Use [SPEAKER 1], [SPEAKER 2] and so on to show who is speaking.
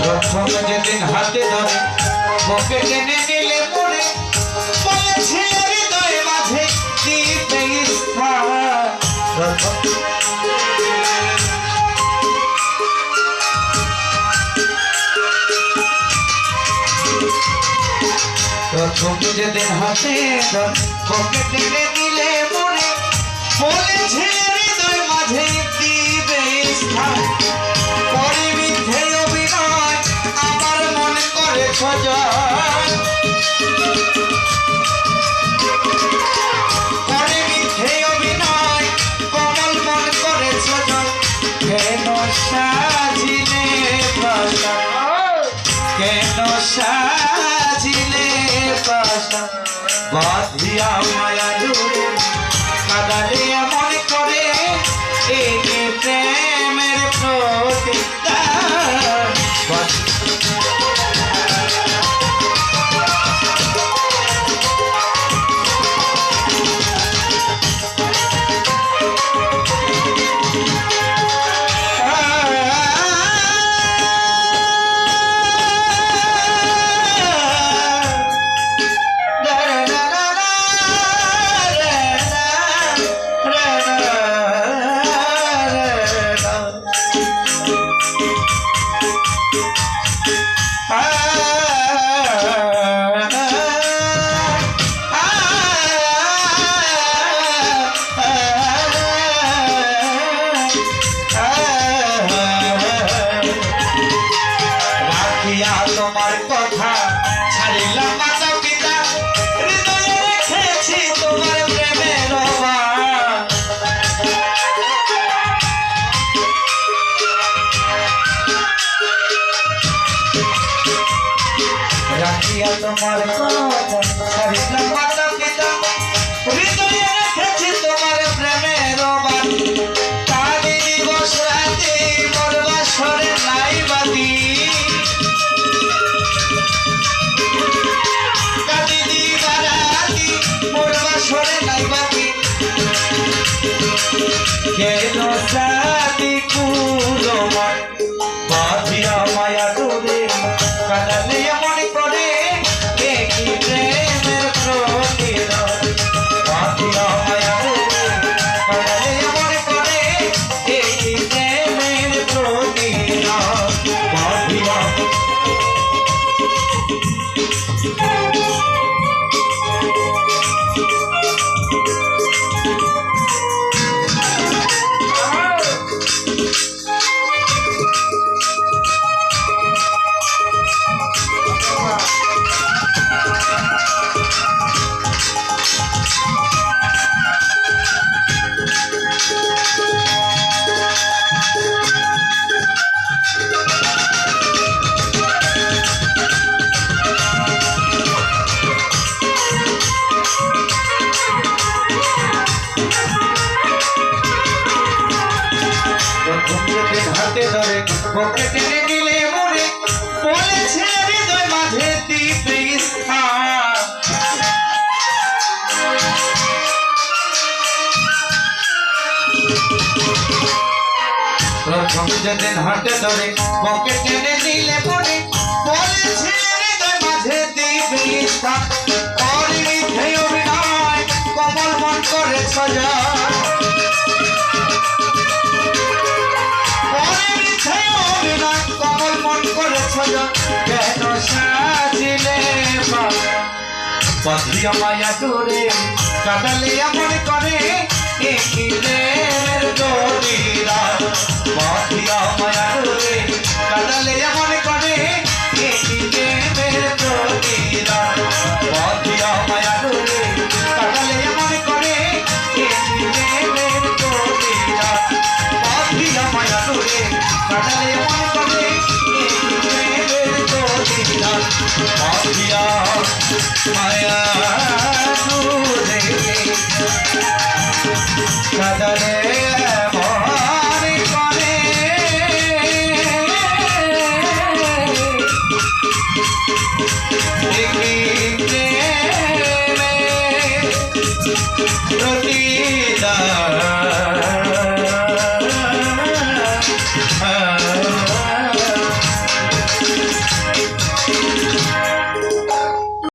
[SPEAKER 1] প্রথম যেদিন হাতে ধরে বুকে টেনে নিলে পড়ে বলেছিল হৃদয় মাঝে দিতে স্থান। প্রথম যেদিন হাতে ধরে বুকে টেনে নিলে পড়ে বলেছিল হৃদয় মাঝে দিবে স্থান। পরে মিথ্যে অভিনয় আমার মনে করে সজায়, পরে মিথ্যে অভিনয় কমল মন করে সজায়। কেন সাজিলে বাসা, কেন সাজিলে বাসা বাঁধিয়া মায়া দূরে কাদালে এমন করে এই প্রেমের প্রতিদান। তোমার কথা ছাড়িলাম মাতা পিতা, হৃদয়ে রেখেছি তোমার প্রেমের অভাব। রাখিয়া তোমার কথা ছাড়িলাম মাতা পিতা, হৃদয়ে রেখেছি তোমার প্রেমের অভাব। তারি দিবস রাতে মোর বাসরে নাই বাতি, কেন সাথী কুরমা বাঁধিয়া মায়া দূরে কাদালে এমন করে একই প্রেমের প্রতিদান। বাঁধিয়া মায়া দূরে কাদালে এমন করে একই প্রেমের প্রতিদান। বাঁধিয়া হাতে ধরে বুকে টেনে নিলে মরে বলেছে হৃদয় মাঝে দিবে স্থান। প্রথম যেদিন হাতে ধরে বুকে টেনে নিলে মরে বলেছে হৃদয় মাঝে দিবে স্থান। পরে মিথ্যে অভিনয় কমল মন করে সজায়, কমল মন করে সজায়। কেন সাজিলে বাঁধিয়া মায়া দূরে কাদালে এমন করে একই প্রেমের প্রতিদান। বাঁধিয়া মায়া দূরে কাদালে এমন করে একই প্রেমের প্রতিদান। বাঁধিয়া মায়া দূরে কাদালে এমন করে একই প্রেমের প্রতিদান। বাঁধিয়া মায়া দূরে কাদালে এমন করে একই প্রেমের প্রতিদান। বাঁধিয়া মায়া